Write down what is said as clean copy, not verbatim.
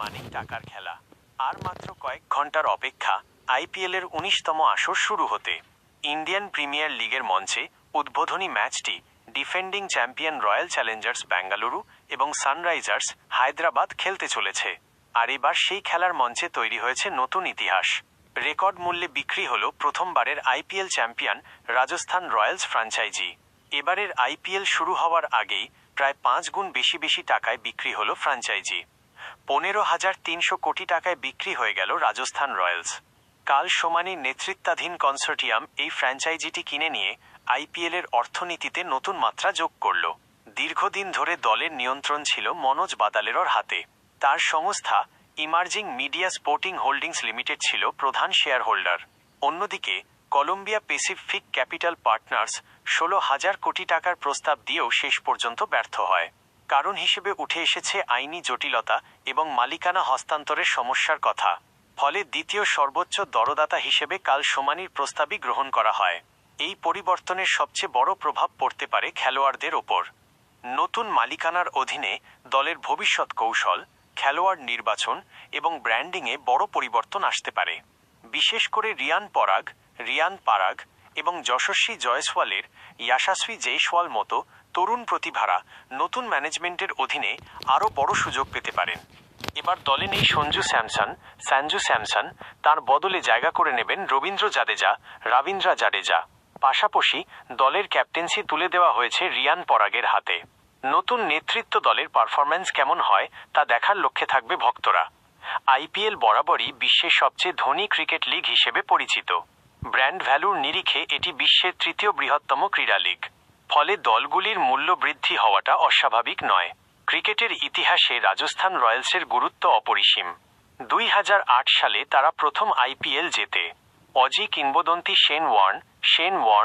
মানেই টাকার খেলা। আর মাত্র কয়েক ঘন্টার অপেক্ষা আইপিএলের 19তম আসর শুরু হতে। ইন্ডিয়ান প্রিমিয়ার লিগের মঞ্চে উদ্বোধনী ম্যাচটি defending champion royal Challengers Bengaluru এবং সানরাইজার্স হায়দ্রাবাদ খেলতে চলেছে। আর এবার সেই খেলার মঞ্চে তৈরি হয়েছে নতুন ইতিহাস। রেকর্ড মূল্যে বিক্রি হল প্রথমবারের IPL champion Rajasthan Royals franchise. এবারের আইপিএল শুরু হওয়ার আগেই প্রায় 5 গুণ বেশি টাকায় বিক্রি হল ফ্র্যাঞ্চাইজি। 15,300 কোটি টাকায় বিক্রি হয়ে গেল রাজস্থান রয়্যালস। কাল সোমানির নেতৃত্বাধীন কনসোর্টিয়াম এই ফ্র্যাঞ্চাইজিটি কিনে নিয়ে আইপিএলের অর্থনীতিতে নতুন মাত্রা যোগ করল। দীর্ঘদিন ধরে দলের নিয়ন্ত্রণ ছিল মনোজ বাদালেরর হাতে। তার সংস্থা emerging media sporting holdings limited ছিল প্রধান শেয়ার হোল্ডার। অন্যদিকে কলম্বিয়া প্যাসিফিক ক্যাপিটাল পার্টনার্স 16,000 কোটি টাকার প্রস্তাব দিয়েও শেষ পর্যন্ত ব্যর্থ হয়। কারণ হিসেবে উঠে এসেছে আইনি জটিলতা এবং মালিকানা হস্তান্তরের সমস্যার কথা। ফলে দ্বিতীয় সর্বোচ্চ দরদাতা হিসেবে কাল সোমানির প্রস্তাবই গ্রহণ করা হয়। এই পরিবর্তনের সবচেয়ে বড় প্রভাব পড়তে পারে খেলোয়াড়দের ওপর। নতুন মালিকানার অধীনে দলের ভবিষ্যৎ কৌশল, খেলোয়াড় নির্বাচন এবং ব্র্যান্ডিংয়ে বড় পরিবর্তন আসতে পারে। বিশেষ করে রিয়ান পারাগ এবং যশস্বী জয়সওয়ালের ইয়াশাস্বী জয়সওয়াল মতো তরুণ প্রতিভারা নতুন ম্যানেজমেন্টের অধীনে আরও বড় সুযোগ পেতে পারেন। এবার দলে নেই সঞ্জু স্যামসন, তার বদলে জায়গা করে নেবেন রবীন্দ্র জাদেজা। পাশাপাশি দলের ক্যাপ্টেন্সি তুলে দেওয়া হয়েছে রিয়ান পরাগের হাতে। নতুন নেতৃত্ব দলের পারফরম্যান্স কেমন হয় তা দেখার লক্ষ্যে থাকবে ভক্তরা। আইপিএল বরাবরই বিশ্বের সবচেয়ে ধনী ক্রিকেট লিগ হিসেবে পরিচিত। ব্র্যান্ড ভ্যালুর নিরিখে এটি বিশ্বের 3য় বৃহত্তম ক্রীড়া লিগ। ফলে দলগুলির মূল্য বৃদ্ধি হওয়াটা অস্বাভাবিক নয়। ক্রিকেটের ইতিহাসে রাজস্থান রয়্যালসের গুরুত্ব অপরিসীম। 2008 সালে তারা প্রথম আইপিএল জেতে। অজি কিংবদন্তি শেন ওয়ার্ন